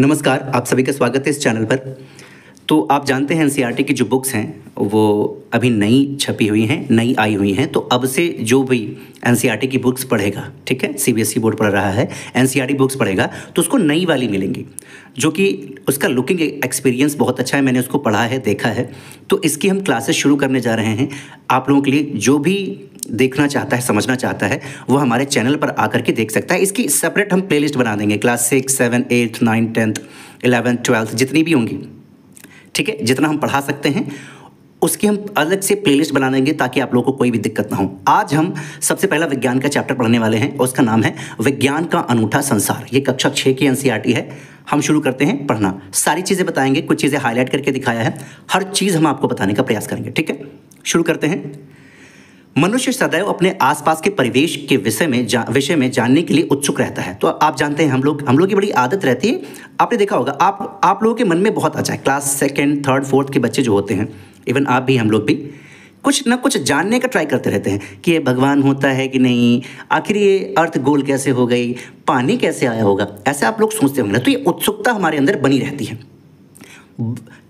नमस्कार, आप सभी का स्वागत है इस चैनल पर। तो आप जानते हैं एनसीईआरटी की जो बुक्स हैं वो अभी नई छपी हुई हैं, नई आई हुई हैं। तो अब से जो भी एनसीईआरटी की बुक्स पढ़ेगा, ठीक है, सीबीएसई बोर्ड पढ़ रहा है, एनसीईआरटी बुक्स पढ़ेगा तो उसको नई वाली मिलेंगी, जो कि उसका लुकिंग एक्सपीरियंस बहुत अच्छा है। मैंने उसको पढ़ा है, देखा है। तो इसकी हम क्लासेस शुरू करने जा रहे हैं आप लोगों के लिए। जो भी देखना चाहता है, समझना चाहता है, वो हमारे चैनल पर आकर के देख सकता है। इसकी सेपरेट हम प्लेलिस्ट बना देंगे, क्लास 6, 7, 8, 9, 10, 11, 12 जितनी भी होंगी, ठीक है, जितना हम पढ़ा सकते हैं उसकी हम अलग से प्लेलिस्ट बना देंगे ताकि आप लोगों को कोई भी दिक्कत ना हो। आज हम सबसे पहला विज्ञान का चैप्टर पढ़ने वाले हैं और उसका नाम है विज्ञान का अनूठा संसार। ये कक्षा 6 की एनसीईआरटी है। हम शुरू करते हैं पढ़ना। सारी चीज़ें बताएंगे, कुछ चीज़ें हाईलाइट करके दिखाया है, हर चीज़ हम आपको बताने का प्रयास करेंगे, ठीक है। शुरू करते हैं। मनुष्य सदैव अपने आसपास के परिवेश के विषय में जानने के लिए उत्सुक रहता है। तो आप जानते हैं हम लोग की बड़ी आदत रहती है। आपने देखा होगा, आप लोगों के मन में बहुत अच्छा है, क्लास 2nd, 3rd, 4th के बच्चे जो होते हैं, इवन आप भी, हम लोग भी कुछ ना कुछ जानने का ट्राई करते रहते हैं कि ये भगवान होता है कि नहीं, आखिर ये अर्थ गोल कैसे हो गई, पानी कैसे आया होगा, ऐसे आप लोग सोचते होंगे ना। तो ये उत्सुकता हमारे अंदर बनी रहती है,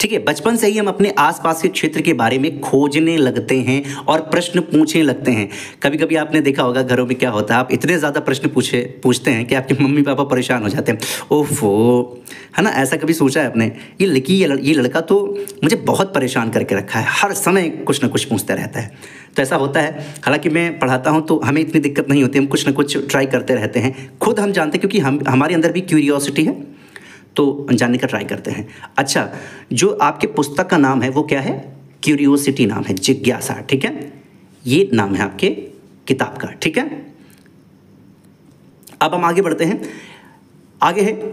ठीक है। बचपन से ही हम अपने आसपास के क्षेत्र के बारे में खोजने लगते हैं और प्रश्न पूछने लगते हैं। कभी कभी आपने देखा होगा घरों में क्या होता है, आप इतने ज़्यादा प्रश्न पूछते हैं कि आपके मम्मी पापा परेशान हो जाते हैं। ओफो, है ना, ऐसा कभी सोचा है आपने? ये लड़का तो मुझे बहुत परेशान करके रखा है, हर समय कुछ ना कुछ पूछता रहता है। तो ऐसा होता है। हालांकि मैं पढ़ाता हूँ तो हमें इतनी दिक्कत नहीं होती, हम कुछ ना कुछ ट्राई करते रहते हैं। खुद हम जानते हैं क्योंकि हमारे अंदर भी क्यूरियोसिटी है, तो जानने का ट्राई करते हैं। अच्छा, जो आपके पुस्तक का नाम है वो क्या है? क्यूरियोसिटी नाम है, जिज्ञासा, ठीक है। ये नाम है आपके किताब का, ठीक है। अब हम आगे बढ़ते हैं। आगे है,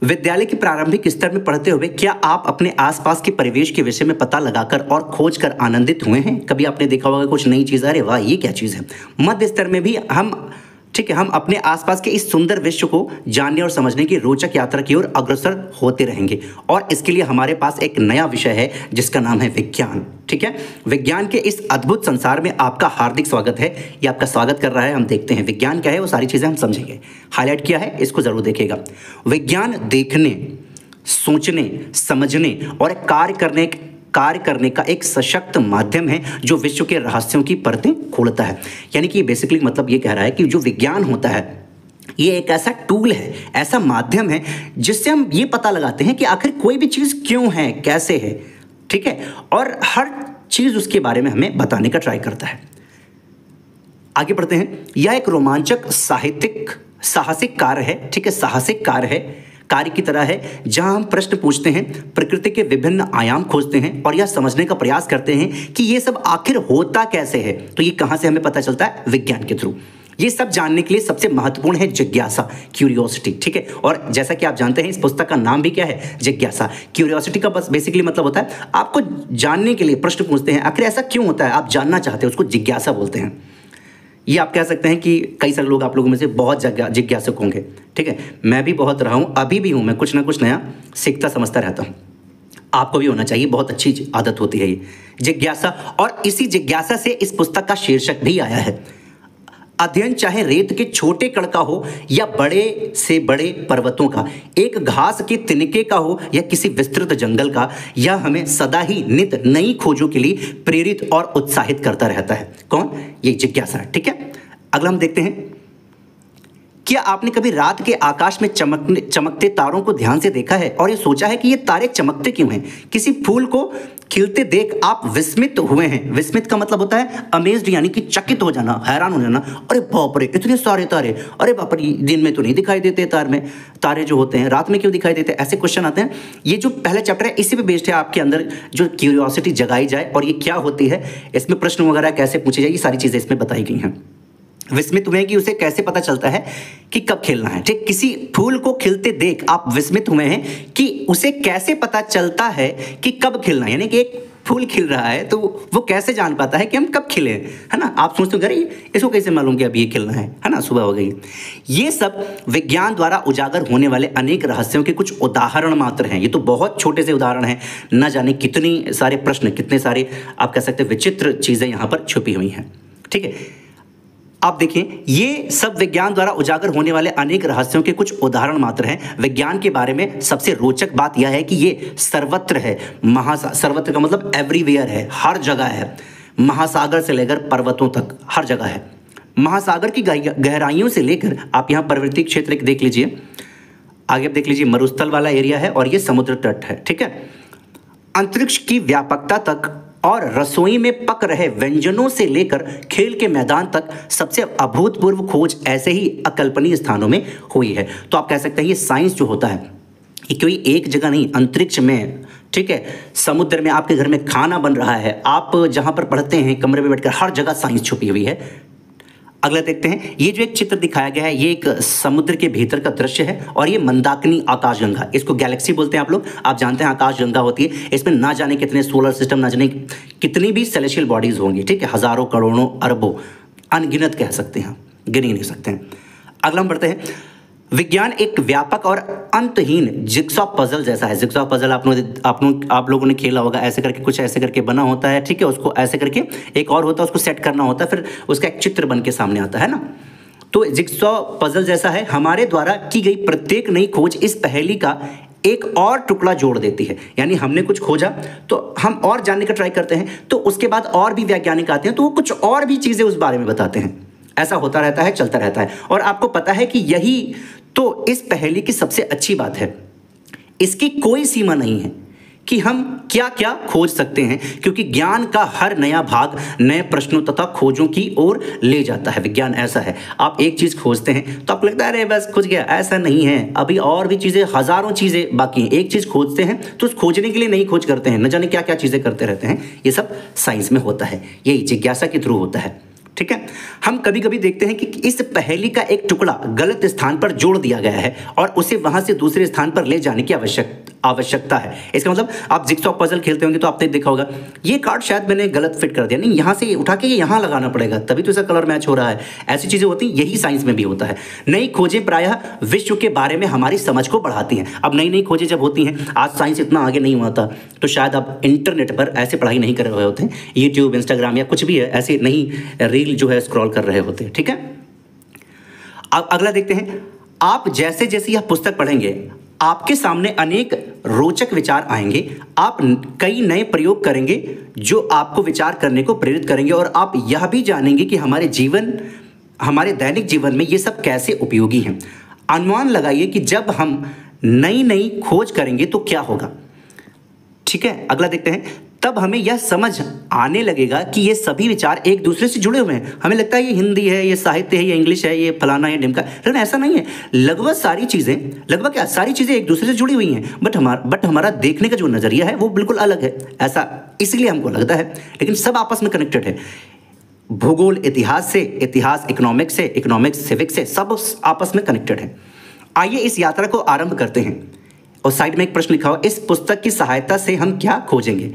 विद्यालय के प्रारंभिक स्तर में पढ़ते हुए क्या आप अपने आसपास के परिवेश के विषय में पता लगाकर और खोज कर आनंदित हुए हैं? कभी आपने देखा होगा कुछ नई चीज़, अरे वाह ये क्या चीज़ है। मध्य स्तर में भी हम अपने आसपास के इस सुंदर विश्व को जानने और समझने की रोचक यात्रा की ओर अग्रसर होते रहेंगे। और इसके लिए हमारे पास एक नया विषय है जिसका नाम है विज्ञान, ठीक है। विज्ञान के इस अद्भुत संसार में आपका हार्दिक स्वागत है। ये आपका स्वागत कर रहा है। हम देखते हैं विज्ञान क्या है, वो सारी चीज़ें हम समझेंगे। हाईलाइट किया है, इसको ज़रूर देखिएगा। विज्ञान देखने, सोचने, समझने और कार्य करने का एक सशक्त माध्यम है जो विश्व के रहस्यों की परतें खोलता है। यानी कि बेसिकली मतलब ये कह रहा है कि जो विज्ञान होता है ये एक ऐसा टूल है, ऐसा माध्यम है जिससे हम ये पता लगाते हैं कि आखिर कोई भी चीज़ क्यों है, कैसे है, ठीक है, और हर चीज़ उसके बारे में हमें बताने का ट्राई करता है। आगे बढ़ते हैं। यह एक रोमांचक साहसिक कार्य है, ठीक है, साहसिक कार्य की तरह है जहां हम प्रश्न पूछते हैं, प्रकृति के विभिन्न आयाम खोजते हैं और यह समझने का प्रयास करते हैं कि ये सब आखिर होता कैसे है। तो ये कहां से हमें पता चलता है? विज्ञान के थ्रू। ये सब जानने के लिए सबसे महत्वपूर्ण है जिज्ञासा, क्यूरियोसिटी, ठीक है। और जैसा कि आप जानते हैं इस पुस्तक का नाम भी क्या है? जिज्ञासा। क्यूरियोसिटी का बस बेसिकली मतलब होता है आपको जानने के लिए प्रश्न पूछते हैं, आखिर ऐसा क्यों होता है, आप जानना चाहते हैं, उसको जिज्ञासा बोलते हैं। ये आप कह सकते हैं कि कई सारे लोग आप लोगों में से बहुत जिज्ञासुक होंगे, ठीक है। मैं भी बहुत रहा हूँ, अभी भी हूँ, मैं कुछ ना कुछ नया सीखता समझता रहता हूँ। आपको भी होना चाहिए, बहुत अच्छी आदत होती है ये जिज्ञासा। और इसी जिज्ञासा से इस पुस्तक का शीर्षक भी आया है। अध्ययन चाहे रेत के छोटे कण का हो या बड़े से बड़े पर्वतों का, एक घास के तिनके का हो या किसी विस्तृत जंगल का, यह हमें सदा ही नित नई खोजों के लिए प्रेरित और उत्साहित करता रहता है। कौन? ये जिज्ञासा, ठीक है। अगला हम देखते हैं। क्या आपने कभी रात के आकाश में चमकते तारों को ध्यान से देखा है और ये सोचा है कि ये तारे चमकते क्यों हैं? किसी फूल को खिलते देख आप विस्मित हुए हैं। विस्मित का मतलब होता है अमेज्ड, यानी कि चकित हो जाना, हैरान हो जाना। अरे बाप रे, इतने सारे तारे, अरे बाप रे, दिन में तो नहीं दिखाई देते तारे जो होते हैं, रात में क्यों दिखाई देते? ऐसे क्वेश्चन आते हैं। ये जो पहला चैप्टर है इसी पे बेस्ड है, आपके अंदर जो क्यूरियोसिटी जगाई जाए और ये क्या होती है, इसमें प्रश्न वगैरह कैसे पूछे जाए, ये सारी चीज़ें इसमें बताई गई हैं। विस्मित हुए हैं कि उसे कैसे पता चलता है कि कब खिलना है, ठीक। किसी फूल को खिलते देख आप विस्मित हुए हैं कि उसे कैसे पता चलता है कि कब खिलना है। यानी कि एक फूल खिल रहा है तो वो कैसे जान पाता है कि हम कब खिले, है ना। आप सोचते हो अरे इसको कैसे मालूम कि अभी ये खिलना है ना, सुबह हो गई। ये सब विज्ञान द्वारा उजागर होने वाले अनेक रहस्यों के कुछ उदाहरण मात्र हैं। ये तो बहुत छोटे से उदाहरण हैं, न जाने कितनी सारे प्रश्न, कितने सारे आप कह सकते हैं विचित्र चीज़ें यहाँ पर छुपी हुई हैं, ठीक है। आप देखिए, ये सब विज्ञान द्वारा उजागर होने वाले अनेक रहस्यों के कुछ उदाहरण मात्र हैं। विज्ञान के बारे में सबसे रोचक बात यह है कि ये सर्वत्र है। सर्वत्र का मतलब एवरीवेयर है, हर जगह है। महासागर से लेकर पर्वतों तक हर जगह है। महासागर की गहराइयों से लेकर आप यहाँ पर्वतीय क्षेत्र देख लीजिए, आगे आप देख लीजिए मरुस्थल वाला एरिया है और ये समुद्र तट है, ठीक है। अंतरिक्ष की व्यापकता तक और रसोई में पक रहे व्यंजनों से लेकर खेल के मैदान तक सबसे अभूतपूर्व खोज ऐसे ही अकल्पनीय स्थानों में हुई है। तो आप कह सकते हैं ये साइंस जो होता है ये कोई एक जगह नहीं, अंतरिक्ष में, ठीक है, समुद्र में, आपके घर में खाना बन रहा है, आप जहां पर पढ़ते हैं कमरे में बैठकर, हर जगह साइंस छुपी हुई है। अगला देखते हैं, ये जो एक चित्र दिखाया गया है ये एक समुद्र के भीतर का दृश्य है और ये मंदाकिनी आकाशगंगा, इसको गैलेक्सी बोलते हैं आप लोग। आप जानते हैं आकाशगंगा होती है, इसमें ना जाने कितने सोलर सिस्टम, ना जाने कितनी भी सेलेशियल बॉडीज होंगी, ठीक है, हजारों करोड़ों अरबों, अनगिनत कह सकते हैं, गिन ही नहीं सकते हैं। अगला हम बढ़ते हैं, विज्ञान एक व्यापक और अंतहीन जिगसॉ पजल जैसा है। जिगसॉ पजल आप लोगों ने खेला होगा, ऐसे करके कुछ ऐसे करके बना होता है, ठीक है, उसको ऐसे करके एक और होता है, उसको सेट करना होता है, फिर उसका एक चित्र बन के सामने आता है ना। तो जिगसॉ पजल जैसा है, हमारे द्वारा की गई प्रत्येक नई खोज इस पहेली का एक और टुकड़ा जोड़ देती है। यानी हमने कुछ खोजा तो हम और जानने का ट्राई करते हैं, तो उसके बाद और भी वैज्ञानिक आते हैं तो वो कुछ और भी चीज़ें उस बारे में बताते हैं। ऐसा होता रहता है, चलता रहता है। और आपको पता है कि यही तो इस पहेली की सबसे अच्छी बात है, इसकी कोई सीमा नहीं है कि हम क्या क्या खोज सकते हैं, क्योंकि ज्ञान का हर नया भाग नए प्रश्नों तथा खोजों की ओर ले जाता है। विज्ञान ऐसा है, आप एक चीज़ खोजते हैं तो आपको लगता है अरे बस खोज गया, ऐसा नहीं है, अभी और भी चीज़ें, हज़ारों चीज़ें बाकी हैं। एक चीज़ खोजते हैं तो उस खोजने के लिए नहीं खोज करते हैं, न जाने क्या क्या चीज़ें करते रहते हैं। ये सब साइंस में होता है, यही जिज्ञासा के थ्रू होता है, ठीक है। हम कभी कभी देखते हैं कि इस पहेली का एक टुकड़ा गलत स्थान पर जोड़ दिया गया है और उसे वहां से दूसरे स्थान पर ले जाने की आवश्यकता है। इसका मतलब आप जिगसॉ पजल खेलते होंगे तो आपने देखा होगा ये कार्ड शायद मैंने गलत फिट कर दिया, नहीं, यहाँ से उठा के ये यहाँ लगाना पड़ेगा तभी तो इसका कलर मैच हो रहा है। ऐसी चीज़ें होती हैं, यही साइंस में भी होता है। नई खोजें प्रायः विश्व के बारे में हमारी समझ को बढ़ाती हैं। अब नई नई खोजें जब होती हैं, आज साइंस इतना आगे नहीं हुआ था तो शायद आप इंटरनेट पर ऐसे पढ़ाई नहीं कर रहे होते हैं, यूट्यूब, इंस्टाग्राम या कुछ भी है, ऐसे नहीं रील जो है स्क्रॉल कर रहे होते हैं, ठीक है। अब अगला देखते हैं, आप जैसे जैसे यह पुस्तक पढ़ेंगे आपके सामने अनेक रोचक विचार आएंगे, आप कई नए प्रयोग करेंगे जो आपको विचार करने को प्रेरित करेंगे और आप यह भी जानेंगे कि हमारे दैनिक जीवन में ये सब कैसे उपयोगी हैं। अनुमान लगाइए कि जब हम नई नई खोज करेंगे तो क्या होगा, ठीक है। अगला देखते हैं, तब हमें यह समझ आने लगेगा कि ये सभी विचार एक दूसरे से जुड़े हुए हैं। हमें लगता है ये हिंदी है, ये साहित्य है, ये इंग्लिश है, ये फलाना है, ढिमका, लेकिन ऐसा नहीं है। लगभग सारी चीज़ें एक दूसरे से जुड़ी हुई हैं, बट हमारा देखने का जो नज़रिया है वो बिल्कुल अलग है। ऐसा इसलिए हमको लगता है, लेकिन सब आपस में कनेक्टेड है। भूगोल इतिहास से, इतिहास इकोनॉमिक्स से, इकोनॉमिक्स सिविक्स से, सब आपस में कनेक्टेड है। आइए इस यात्रा को आरंभ करते हैं। और साइड में एक प्रश्न लिखा हुआ, इस पुस्तक की सहायता से हम क्या खोजेंगे।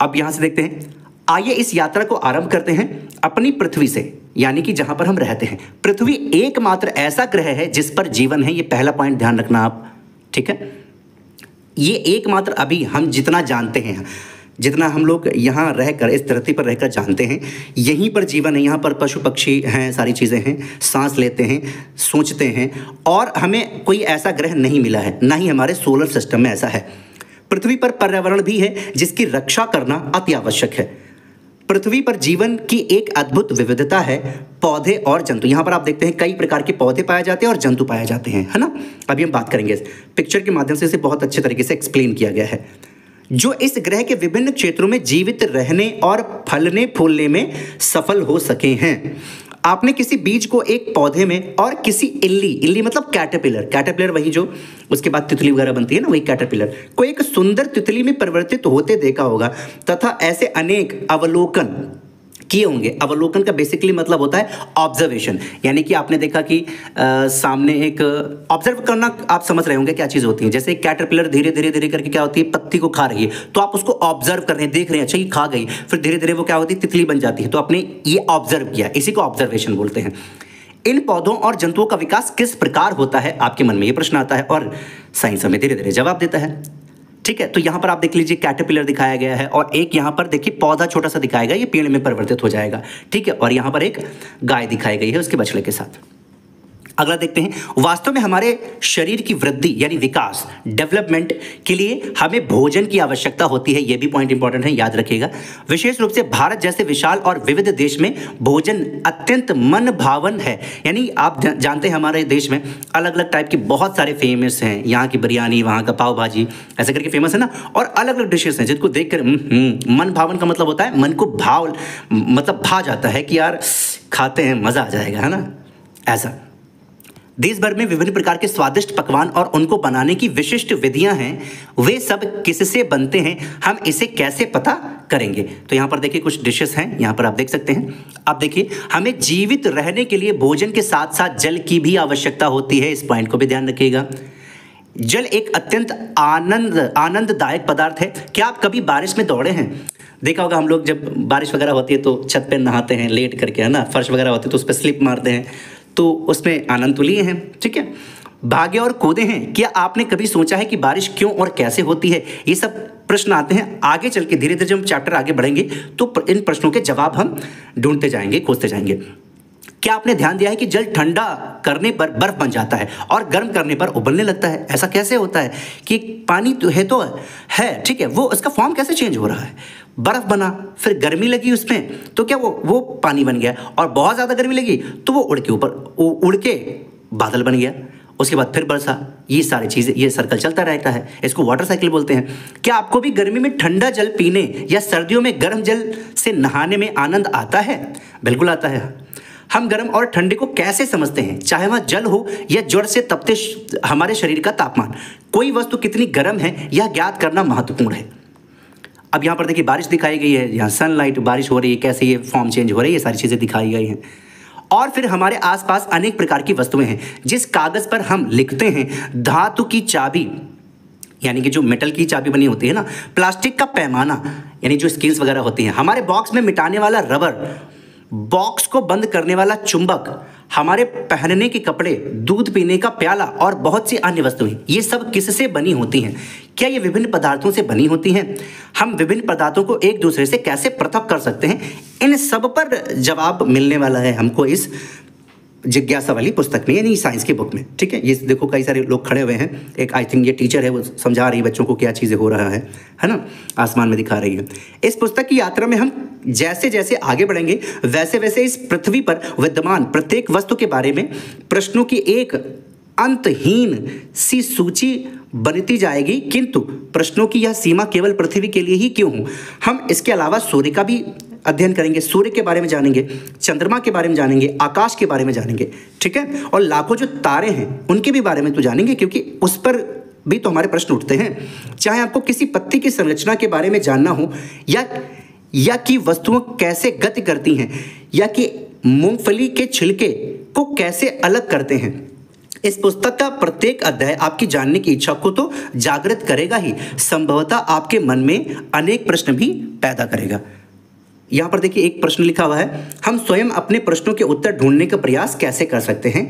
अब यहां से देखते हैं, आइए इस यात्रा को आरंभ करते हैं अपनी पृथ्वी से, यानी कि जहां पर हम रहते हैं। पृथ्वी एकमात्र ऐसा ग्रह है जिस पर जीवन है, ये पहला पॉइंट ध्यान रखना आप, ठीक है। ये एकमात्र अभी हम जितना जानते हैं, जितना हम लोग यहाँ रहकर, इस धरती पर रहकर जानते हैं, यहीं पर जीवन है। यहाँ पर पशु पक्षी हैं, सारी चीज़ें हैं, सांस लेते हैं, सोचते हैं, और हमें कोई ऐसा ग्रह नहीं मिला है, ना ही हमारे सोलर सिस्टम में ऐसा है। पृथ्वी पर पर्यावरण भी है जिसकी रक्षा करना अति आवश्यक है। पृथ्वी पर जीवन की एक अद्भुत विविधता है, पौधे और जंतु। यहाँ पर आप देखते हैं कई प्रकार के पौधे पाए जाते हैं और जंतु पाए जाते हैं, है ना। अभी हम बात करेंगे, पिक्चर के माध्यम से इसे बहुत अच्छे तरीके से एक्सप्लेन किया गया है। जो इस ग्रह के विभिन्न क्षेत्रों में जीवित रहने और फलने फूलने में सफल हो सके हैं। आपने किसी बीज को एक पौधे में और किसी इल्ली मतलब कैटरपिलर वही जो उसके बाद तितली वगैरह बनती है ना, वही कैटरपिलर को एक सुंदर तितली में परिवर्तित होते देखा होगा, तथा ऐसे अनेक अवलोकन किए होंगे। अवलोकन का बेसिकली मतलब होता है ऑब्जर्वेशन, यानी कि आपने देखा कि सामने एक ऑब्जर्व करना, आप समझ रहे होंगे क्या चीज़ होती है। जैसे कैटरपिलर धीरे धीरे करके क्या होती है, पत्ती को खा रही है, तो आप उसको ऑब्जर्व कर रहे हैं, देख रहे हैं, अच्छा ये खा गई, फिर धीरे धीरे वो क्या होती है, तितली बन जाती है, तो आपने ये ऑब्जर्व किया, इसी को ऑब्जर्वेशन बोलते हैं। इन पौधों और जंतुओं का विकास किस प्रकार होता है, आपके मन में ये प्रश्न आता है, और साइंस हमें धीरे धीरे जवाब देता है। ठीक है, तो यहां पर आप देख लीजिए कैटरपिलर दिखाया गया है और एक यहां पर देखिए पौधा छोटा सा दिखाया गया, ये पेड़ में परिवर्तित हो जाएगा। ठीक है, और यहां पर एक गाय दिखाई गई है उसके बछड़े के साथ। अगला देखते हैं, वास्तव में हमारे शरीर की वृद्धि यानी विकास, डेवलपमेंट के लिए हमें भोजन की आवश्यकता होती है। यह भी पॉइंट इंपॉर्टेंट है, याद रखिएगा। विशेष रूप से भारत जैसे विशाल और विविध देश में भोजन अत्यंत मन भावन है। यानी आप जानते हैं हमारे देश में अलग अलग टाइप के बहुत सारे फेमस हैं, यहाँ की बिरयानी, वहाँ का पाव भाजी, ऐसे करके फेमस है ना, और अलग अलग डिशेस हैं जिनको देखकर मन भावन का मतलब होता है मन को भाव, मतलब भा जाता है कि यार खाते हैं मजा आ जाएगा, है ना, ऐसा। देश भर में विभिन्न प्रकार के स्वादिष्ट पकवान और उनको बनाने की विशिष्ट विधियां हैं। वे सब किससे बनते हैं, हम इसे कैसे पता करेंगे? तो यहाँ पर देखिए कुछ डिशेस हैं, यहाँ पर आप देख सकते हैं। अब देखिए, हमें जीवित रहने के लिए भोजन के साथ साथ जल की भी आवश्यकता होती है। इस पॉइंट को भी ध्यान रखिएगा। जल एक अत्यंत आनंददायक पदार्थ है। क्या आप कभी बारिश में दौड़े हैं? देखा होगा हम लोग जब बारिश वगैरह होती है तो छत पे नहाते हैं लेट करके, है ना, फर्श वगैरह होती है तो उस पर स्लिप मारते हैं, तो उसमें आनंद तो लिए हैं। ठीक है, भागे और कूदे हैं। क्या आपने कभी सोचा है कि बारिश क्यों और कैसे होती है? ये सब प्रश्न आते हैं। आगे चल के धीरे धीरे जब हम चैप्टर आगे बढ़ेंगे तो इन प्रश्नों के जवाब हम ढूंढते जाएंगे, खोजते जाएंगे। क्या आपने ध्यान दिया है कि जल ठंडा करने पर बर्फ बन जाता है और गर्म करने पर उबलने लगता है? ऐसा कैसे होता है कि पानी तो है, ठीक है, वो उसका फॉर्म कैसे चेंज हो रहा है? बर्फ बना, फिर गर्मी लगी उसमें, तो क्या वो पानी बन गया, और बहुत ज़्यादा गर्मी लगी तो वो उड़ के बादल बन गया, उसके बाद फिर बरसा। ये सारी चीज़ें, ये सर्कल चलता रहता है, इसको वाटर साइकिल बोलते हैं। क्या आपको भी गर्मी में ठंडा जल पीने या सर्दियों में गर्म जल से नहाने में आनंद आता है? बिल्कुल आता है। हम गर्म और ठंडे को कैसे समझते हैं, चाहे वह जल हो या जोर से तपते हमारे शरीर का तापमान? कोई वस्तु कितनी गर्म है यह ज्ञात करना महत्वपूर्ण है। अब यहाँ पर देखिए बारिश दिखाई गई है, यहाँ सनलाइट, बारिश हो रही है, कैसे ये फॉर्म चेंज हो रही है, ये सारी चीज़ें दिखाई गई हैं। और फिर हमारे आसपास अनेक प्रकार की वस्तुएं हैं। जिस कागज़ पर हम लिखते हैं, धातु की चाबी यानी कि जो मेटल की चाबी बनी होती है ना, प्लास्टिक का पैमाना यानी जो स्केल्स वगैरह होती हैं, हमारे बॉक्स में मिटाने वाला रबर, बॉक्स को बंद करने वाला चुंबक, हमारे पहनने के कपड़े, दूध पीने का प्याला और बहुत सी अन्य वस्तुएं, ये सब किससे बनी होती हैं? क्या ये विभिन्न पदार्थों से बनी होती हैं? हम विभिन्न पदार्थों को एक दूसरे से कैसे पृथक कर सकते हैं? इन सब पर जवाब मिलने वाला है हमको इस जिज्ञासा वाली पुस्तक में, यानी साइंस की बुक में। ठीक है, ये देखो कई सारे लोग खड़े हुए हैं, एक आई थिंक ये टीचर है, वो समझा रही है बच्चों को क्या चीज़ें हो रहा है ना, आसमान में दिखा रही है। इस पुस्तक की यात्रा में हम जैसे जैसे आगे बढ़ेंगे वैसे वैसे इस पृथ्वी पर विद्यमान प्रत्येक वस्तु के बारे में प्रश्नों की एक अंतहीन सी सूची बनती जाएगी, किंतु प्रश्नों की यह सीमा केवल पृथ्वी के लिए ही क्यों हो? हम इसके अलावा सूर्य का भी अध्ययन करेंगे, सूर्य के बारे में जानेंगे, चंद्रमा के बारे में जानेंगे, आकाश के बारे में जानेंगे। ठीक है, और लाखों जो तारे हैं उनके भी बारे में तो जानेंगे, क्योंकि उस पर भी तो हमारे प्रश्न उठते हैं। चाहे आपको किसी पत्ती की संरचना के बारे में जानना हो, या कि वस्तुएं कैसे गति करती हैं, या कि मूंगफली के छिलके को कैसे अलग करते हैं, इस पुस्तक का प्रत्येक अध्याय आपकी जानने की इच्छा को तो जागृत करेगा ही, संभवतः आपके मन में अनेक प्रश्न भी पैदा करेगा। यहाँ पर देखिए एक प्रश्न लिखा हुआ है, हम स्वयं अपने प्रश्नों के उत्तर ढूंढने का प्रयास कैसे कर सकते हैं?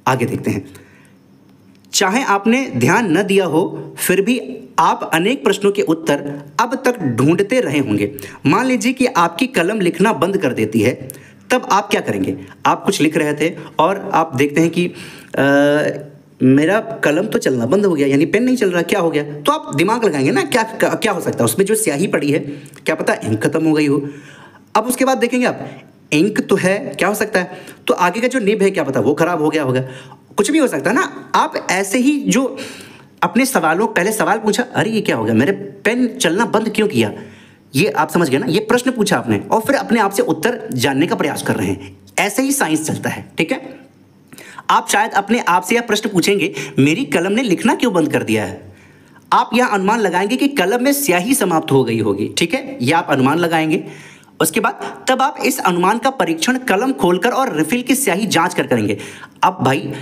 आगे देखते हैं। चाहे आपने ध्यान न दिया हो, फिर भी आप अनेक प्रश्नों के उत्तर अब तक ढूंढते रहे होंगे। मान लीजिए कि आपकी कलम लिखना बंद कर देती है, तब आप क्या करेंगे? आप कुछ लिख रहे थे और आप देखते हैं कि मेरा कलम तो चलना बंद हो गया, यानी पेन नहीं चल रहा, क्या हो गया? तो आप दिमाग लगाएंगे ना, क्या हो सकता है उसमें, जो स्याही पड़ी है, क्या पता इंक खत्म हो गई हो। अब उसके बाद देखेंगे आप, इंक तो है, क्या हो सकता है? तो आगे का जो निब है, क्या पता वो खराब हो गया होगा, कुछ भी हो सकता है ना। आप ऐसे ही जो अपने सवालों, पहले सवाल पूछा, अरे ये क्या हो गया, मेरे पेन चलना बंद क्यों किया, ये आप समझ गए ना, ये प्रश्न पूछा आपने, और फिर अपने आप से उत्तर जानने का प्रयास कर रहे हैं। ऐसे ही साइंस चलता है। ठीक है, आप शायद अपने आप से यह प्रश्न पूछेंगे, मेरी कलम ने लिखना क्यों बंद कर दिया है? आप यह अनुमान लगाएंगे कि कलम में स्याही समाप्त हो गई होगी। ठीक है, यह आप अनुमान लगाएंगे। उसके बाद तब आप इस अनुमान का परीक्षण कलम खोलकर और रिफिल की स्याही जांच कर करेंगे। अब भाई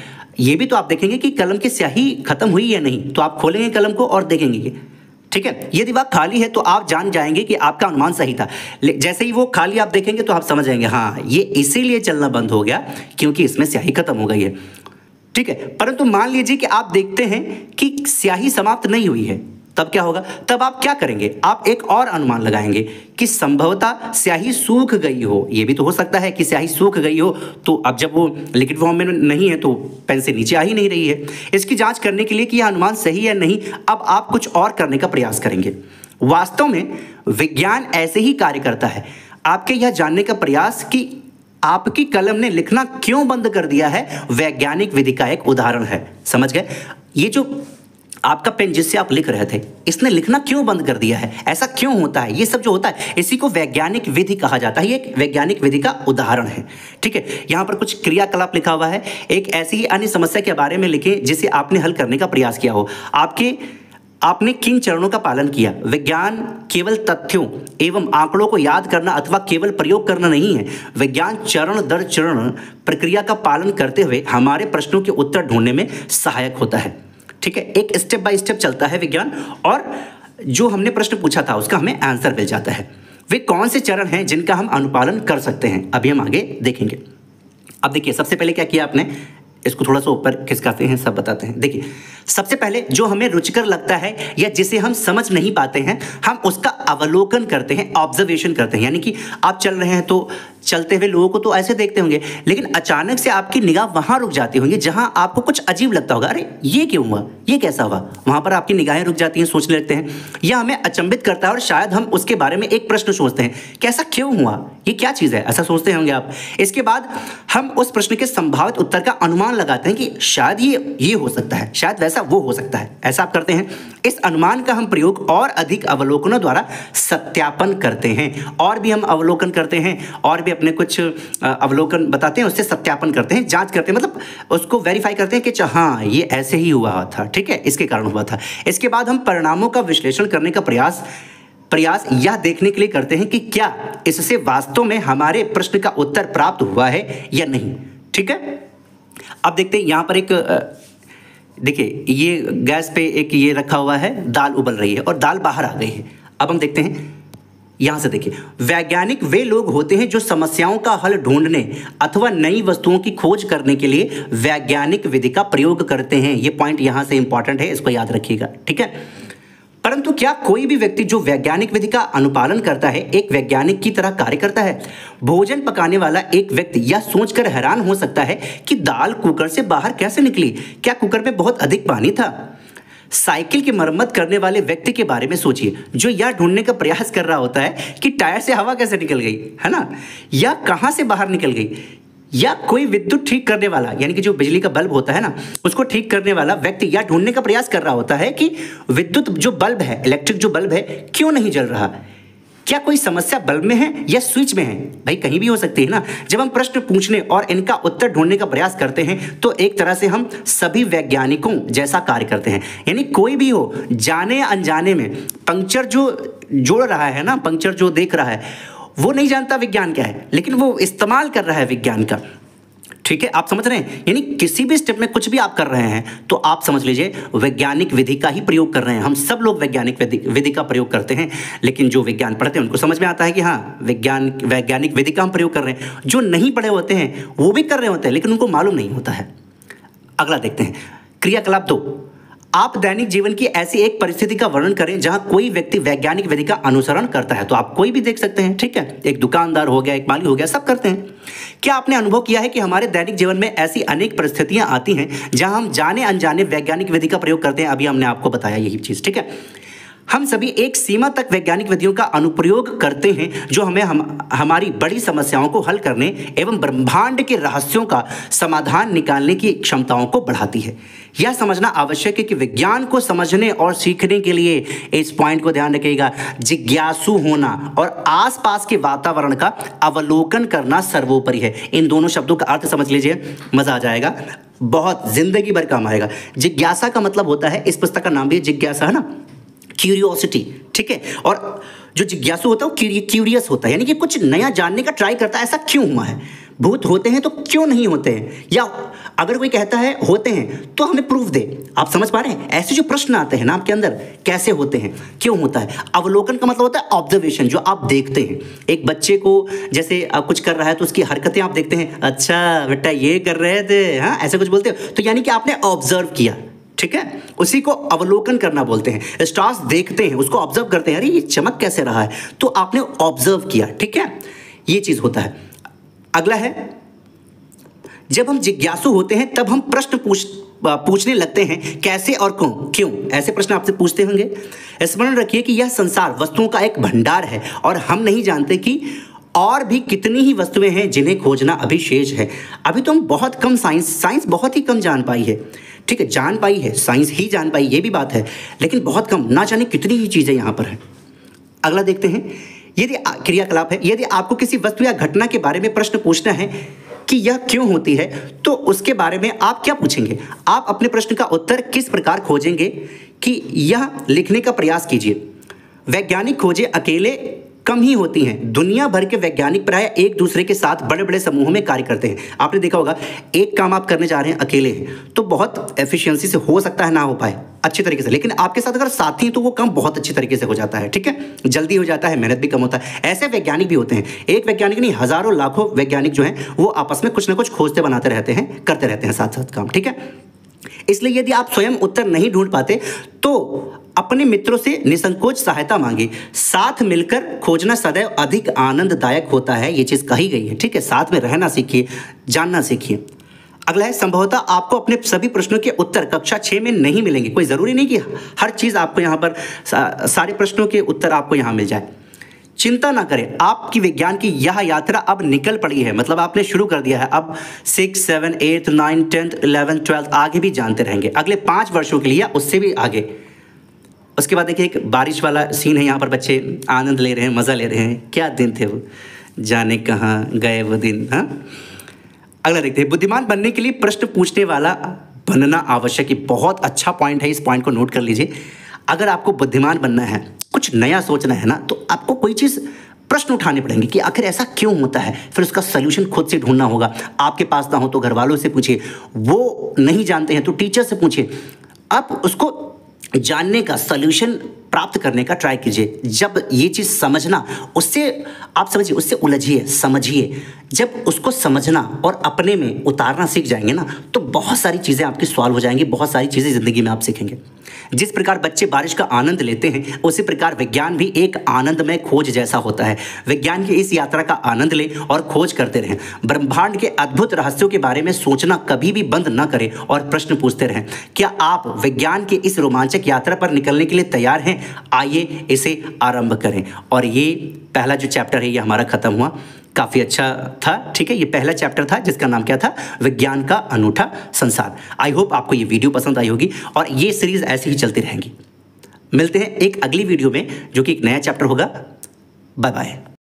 ये भी तो आप देखेंगे कि कलम की स्याही खत्म हुई या नहीं, तो आप खोलेंगे कलम को और देखेंगे कि ठीक है, यदि वह खाली है तो आप जान जाएंगे कि आपका अनुमान सही था। जैसे ही वो खाली आप देखेंगे तो आप समझ जाएंगे, हाँ ये इसीलिए चलना बंद हो गया क्योंकि इसमें स्याही खत्म हो गई है। ठीक है, परंतु मान लीजिए कि आप देखते हैं कि स्याही समाप्त नहीं हुई है, तब क्या होगा? तब आप क्या करेंगे? आप एक और अनुमान लगाएंगे कि संभवतः स्याही सूख गई हो। ये भी तो हो सकता है कि स्याही सूख गई हो, तो अब जब वो लिक्विड फॉर्म में नहीं है तो पेन से नीचे आ ही नहीं रही है। इसकी जांच करने के लिए कि यह अनुमान सही है नहीं, अब आप कुछ और करने का प्रयास करेंगे। वास्तव में विज्ञान ऐसे ही कार्य करता है। आपके यह जानने का प्रयास कि आपकी कलम ने लिखना क्यों बंद कर दिया है, वैज्ञानिक विधि का एक उदाहरण है। समझ गए? ये जो आपका पेन जिससे आप लिख रहे थे, इसने लिखना क्यों बंद कर दिया है, ऐसा क्यों होता है, ये सब जो होता है इसी को वैज्ञानिक विधि कहा जाता है। ये एक वैज्ञानिक विधि का उदाहरण है। ठीक है, यहाँ पर कुछ क्रियाकलाप लिखा हुआ है। एक ऐसी ही अन्य समस्या के बारे में लिखें जिसे आपने हल करने का प्रयास किया हो। आपने किन चरणों का पालन किया? विज्ञान केवल तथ्यों एवं आंकड़ों को याद करना अथवा केवल प्रयोग करना नहीं है। विज्ञान चरण दर चरण प्रक्रिया का पालन करते हुए हमारे प्रश्नों के उत्तर ढूंढने में सहायक होता है। ठीक है, एक स्टेप बाय स्टेप चलता है विज्ञान, और जो हमने प्रश्न पूछा था उसका हमें आंसर मिल जाता है। वे कौन से चरण हैं जिनका हम अनुपालन कर सकते हैं, अभी हम आगे देखेंगे। अब देखिए, सबसे पहले क्या किया आपने, इसको थोड़ा सा ऊपर खिसकाते हैं, सब बताते हैं। देखिए, सबसे पहले जो हमें रुचिकर लगता है या जिसे हम समझ नहीं पाते हैं, हम उसका अवलोकन करते हैं, ऑब्जर्वेशन करते हैं। यानी कि आप चल रहे हैं तो चलते हुए लोगों को तो ऐसे देखते होंगे, लेकिन अचानक से आपकी निगाह वहां रुक जाती होंगी जहां आपको कुछ अजीब लगता होगा। अरे ये क्यों हुआ, ये कैसा हुआ? वहां पर आपकी निगाहें रुक जाती हैं, सोचने लगते हैं। यह हमें अचंभित करता है और शायद हम उसके बारे में एक प्रश्न सोचते हैं, कैसा क्यों हुआ, ये क्या चीज़ है, ऐसा सोचते होंगे आप। इसके बाद हम उस प्रश्न के संभावित उत्तर का अनुमान लगाते हैं कि शायद ये हो सकता है, शायद वैसा वो हो सकता है, ऐसा आप करते हैं। इस अनुमान का हम प्रयोग और अधिक अवलोकनों द्वारा सत्यापन करते हैं। और भी हम अवलोकन करते हैं, और भी अपने कुछ अवलोकन बताते हैं, उससे सत्यापन करते हैं, जांच करते हैं, मतलब उसको वेरीफाई करते हैं कि हाँ ये ऐसे ही हुआ था, ठीक है, इसके कारण हुआ था। इसके बाद हम परिणामों का विश्लेषण करने का प्रयास यह देखने के लिए करते हैं कि क्या इससे वास्तव में हमारे प्रश्न का उत्तर प्राप्त हुआ है या नहीं। ठीक है, अब देखते हैं यहाँ पर एक देखिए, ये गैस पे एक ये रखा हुआ है, दाल उबल रही है और दाल बाहर आ गई है। अब हम देखते हैं, यहां से देखिए, वैज्ञानिक वे लोग होते हैं जो समस्याओं का हल ढूंढने अथवा नई वस्तुओं की खोज करने के लिए वैज्ञानिक विधि का प्रयोग करते हैं। ये पॉइंट यहां से इंपॉर्टेंट है, इसको याद रखिएगा। ठीक है, परंतु क्या कोई भी व्यक्ति जो वैज्ञानिक विधि का अनुपालन करता है एक वैज्ञानिक की तरह कार्य करता है? भोजन पकाने वाला एक व्यक्ति यह सोचकर हैरान हो सकता है कि दाल कुकर से बाहर कैसे निकली, क्या कुकर में बहुत अधिक पानी था? साइकिल की मरम्मत करने वाले व्यक्ति के बारे में सोचिए जो यह ढूंढने का प्रयास कर रहा होता है कि टायर से हवा कैसे निकल गई, है ना, या कहां से बाहर निकल गई। या कोई विद्युत ठीक करने वाला, यानी कि जो बिजली का बल्ब होता है ना, उसको ठीक करने वाला व्यक्ति यह ढूंढने का प्रयास कर रहा होता है कि विद्युत जो बल्ब है, इलेक्ट्रिक जो बल्ब है, क्यों नहीं जल रहा। क्या कोई समस्या बल्ब में है या स्विच में है? भाई कहीं भी हो सकती है ना। जब हम प्रश्न पूछने और इनका उत्तर ढूंढने का प्रयास करते हैं तो एक तरह से हम सभी वैज्ञानिकों जैसा कार्य करते हैं। यानी कोई भी हो, जाने या अनजाने में पंक्चर जो जोड़ रहा है ना, पंक्चर जो देख रहा है, वो नहीं जानता विज्ञान क्या है, लेकिन वो इस्तेमाल कर रहा है विज्ञान का। ठीक है, आप समझ रहे हैं? यानी किसी भी स्टेप में कुछ भी आप कर रहे हैं तो आप समझ लीजिए वैज्ञानिक विधि का ही प्रयोग कर रहे हैं। हम सब लोग वैज्ञानिक विधि का प्रयोग करते हैं, लेकिन जो विज्ञान पढ़ते हैं उनको समझ में आता है कि हाँ वैज्ञानिक विधि का हम प्रयोग कर रहे हैं। जो नहीं पढ़े होते हैं वो भी कर रहे होते हैं, लेकिन उनको मालूम नहीं होता है। अगला देखते हैं, क्रियाकलाप 2। आप दैनिक जीवन की ऐसी एक परिस्थिति का वर्णन करें जहां कोई व्यक्ति वैज्ञानिक विधि का अनुसरण करता है। तो आप कोई भी देख सकते हैं, ठीक है, एक दुकानदार हो गया, एक माली हो गया, सब करते हैं। क्या आपने अनुभव किया है कि हमारे दैनिक जीवन में ऐसी अनेक परिस्थितियां आती हैं जहां हम जाने अनजाने वैज्ञानिक विधि का प्रयोग करते हैं? अभी हमने आपको बताया यही चीज। ठीक है, हम सभी एक सीमा तक वैज्ञानिक विधियों का अनुप्रयोग करते हैं जो हमें हमारी बड़ी समस्याओं को हल करने एवं ब्रह्मांड के रहस्यों का समाधान निकालने की क्षमताओं को बढ़ाती है। यह समझना आवश्यक है कि विज्ञान को समझने और सीखने के लिए, इस पॉइंट को ध्यान रखिएगा, जिज्ञासु होना और आसपास के वातावरण का अवलोकन करना सर्वोपरि है। इन दोनों शब्दों का अर्थ समझ लीजिए, मजा आ जाएगा, बहुत जिंदगी भर काम आएगा। जिज्ञासा का मतलब होता है, इस पुस्तक का नाम भी जिज्ञासा है ना, क्यूरियोसिटी। ठीक है, और जो जिज्ञासु होता है वो क्यूरियस होता है, यानी कि कुछ नया जानने का ट्राई करता है, ऐसा क्यों हुआ है। भूत होते हैं तो क्यों नहीं होते हैं, या अगर कोई कहता है होते हैं तो हमें प्रूफ दे। आप समझ पा रहे हैं? ऐसे जो प्रश्न आते हैं ना आपके अंदर, कैसे होते हैं, क्यों होता है। अवलोकन का मतलब होता है ऑब्जर्वेशन, जो आप देखते हैं। एक बच्चे को जैसे कुछ कर रहा है तो उसकी हरकतें आप देखते हैं, अच्छा बेटा ये कर रहे थे, हाँ ऐसे कुछ बोलते हो, तो यानी कि आपने ऑब्जर्व किया। ठीक है, उसी को अवलोकन करना बोलते हैं। स्टार्स देखते हैं, उसको ऑब्जर्व करते हैं, अरे ये चमक कैसे रहा है, तो आपने ऑब्जर्व किया, ठीक है, ये चीज होता है। अगला है, जब हम जिज्ञासु होते हैं तब हम प्रश्न पूछने लगते हैं, कैसे और क्यों। ऐसे प्रश्न आपसे पूछते होंगे। स्मरण रखिए कि यह संसार वस्तुओं का एक भंडार है और हम नहीं जानते कि और भी कितनी ही वस्तुएं हैं जिन्हें खोजना अभी शेष है। अभी तो हम बहुत कम साइंस बहुत ही कम जान पाई है, ठीक है, जान पाई है, साइंस ही जान पाई, ये भी बात है, लेकिन बहुत कम, ना जाने कितनी ही चीजें यहां पर है। अगला देखते हैं, यदि क्रियाकलाप है, यदि आपको किसी वस्तु या घटना के बारे में प्रश्न पूछना है कि यह क्यों होती है, तो उसके बारे में आप क्या पूछेंगे? आप अपने प्रश्न का उत्तर किस प्रकार खोजेंगे कि यह लिखने का प्रयास कीजिए। वैज्ञानिक खोजें अकेले कम ही होती हैं। दुनिया भर के वैज्ञानिक प्राय एक दूसरे के साथ बड़े बड़े समूहों में कार्य करते हैं। आपने देखा होगा, एक काम आप करने जा रहे हैं अकेले हैं तो बहुत एफिशिएंसी से हो सकता है ना हो पाए अच्छी तरीके से, लेकिन आपके साथ अगर साथी हैं तो वो काम बहुत अच्छी तरीके से हो जाता है, ठीक है, जल्दी हो जाता है, मेहनत भी कम होता है। ऐसे वैज्ञानिक भी होते हैं, एक वैज्ञानिक नहीं, हजारों लाखों वैज्ञानिक जो हैं वो आपस में कुछ ना कुछ खोजते बनाते रहते हैं, करते रहते हैं साथ साथ काम, ठीक है। इसलिए यदि आप स्वयं उत्तर नहीं ढूंढ पाते तो अपने मित्रों से निसंकोच सहायता मांगे। साथ मिलकर खोजना सदैव अधिक आनंददायक होता है, ये चीज कही गई है, ठीक है। साथ में रहना सीखिए, जानना सीखिए। अगला है, संभवतः आपको अपने सभी प्रश्नों के उत्तर कक्षा 6 में नहीं मिलेंगे। कोई जरूरी नहीं कि हर चीज आपको यहाँ पर सारे प्रश्नों के उत्तर आपको यहाँ मिल जाए। चिंता ना करें, आपकी विज्ञान की यह यात्रा अब निकल पड़ी है, मतलब आपने शुरू कर दिया है। अब 6, 7, 8, 9, 10, 11, 12 आगे भी जानते रहेंगे अगले 5 वर्षों के लिए, उससे भी आगे। उसके बाद देखिए, एक बारिश वाला सीन है, यहाँ पर बच्चे आनंद ले रहे हैं, मज़ा ले रहे हैं। क्या दिन थे वो, जाने कहाँ गए वो दिन। हाँ, अगला देखते हैं, बुद्धिमान बनने के लिए प्रश्न पूछने वाला बनना आवश्यक है। बहुत अच्छा पॉइंट है, इस पॉइंट को नोट कर लीजिए। अगर आपको बुद्धिमान बनना है, कुछ नया सोचना है ना, तो आपको कोई चीज़ प्रश्न उठाने पड़ेंगे कि आखिर ऐसा क्यों होता है, फिर उसका सलूशन खुद से ढूंढना होगा। आपके पास ना हो तो घर वालों से पूछिए, वो नहीं जानते हैं तो टीचर से पूछिए। आप उसको जानने का, सलूशन प्राप्त करने का ट्राई कीजिए। जब ये चीज़ समझना, उससे आप समझिए, उससे उलझिए, समझिए। जब उसको समझना और अपने में उतारना सीख जाएंगे ना, तो बहुत सारी चीज़ें आपकी सॉल्व हो जाएंगी, बहुत सारी चीज़ें ज़िंदगी में आप सीखेंगे। जिस प्रकार बच्चे बारिश का आनंद लेते हैं, उसी प्रकार विज्ञान भी एक आनंदमय खोज जैसा होता है। विज्ञान की इस यात्रा का आनंद लें और खोज करते रहें। ब्रह्मांड के अद्भुत रहस्यों के बारे में सोचना कभी भी बंद न करें और प्रश्न पूछते रहें। क्या आप विज्ञान की इस रोमांचक यात्रा पर निकलने के लिए तैयार हैं? आइए इसे आरंभ करें। और ये पहला जो चैप्टर है ये हमारा खत्म हुआ, काफ़ी अच्छा था, ठीक है। ये पहला चैप्टर था जिसका नाम क्या था, विज्ञान का अनूठा संसार। आई होप आपको ये वीडियो पसंद आई होगी और ये सीरीज ऐसी ही चलती रहेंगी। मिलते हैं एक अगली वीडियो में जो कि एक नया चैप्टर होगा। Bye bye.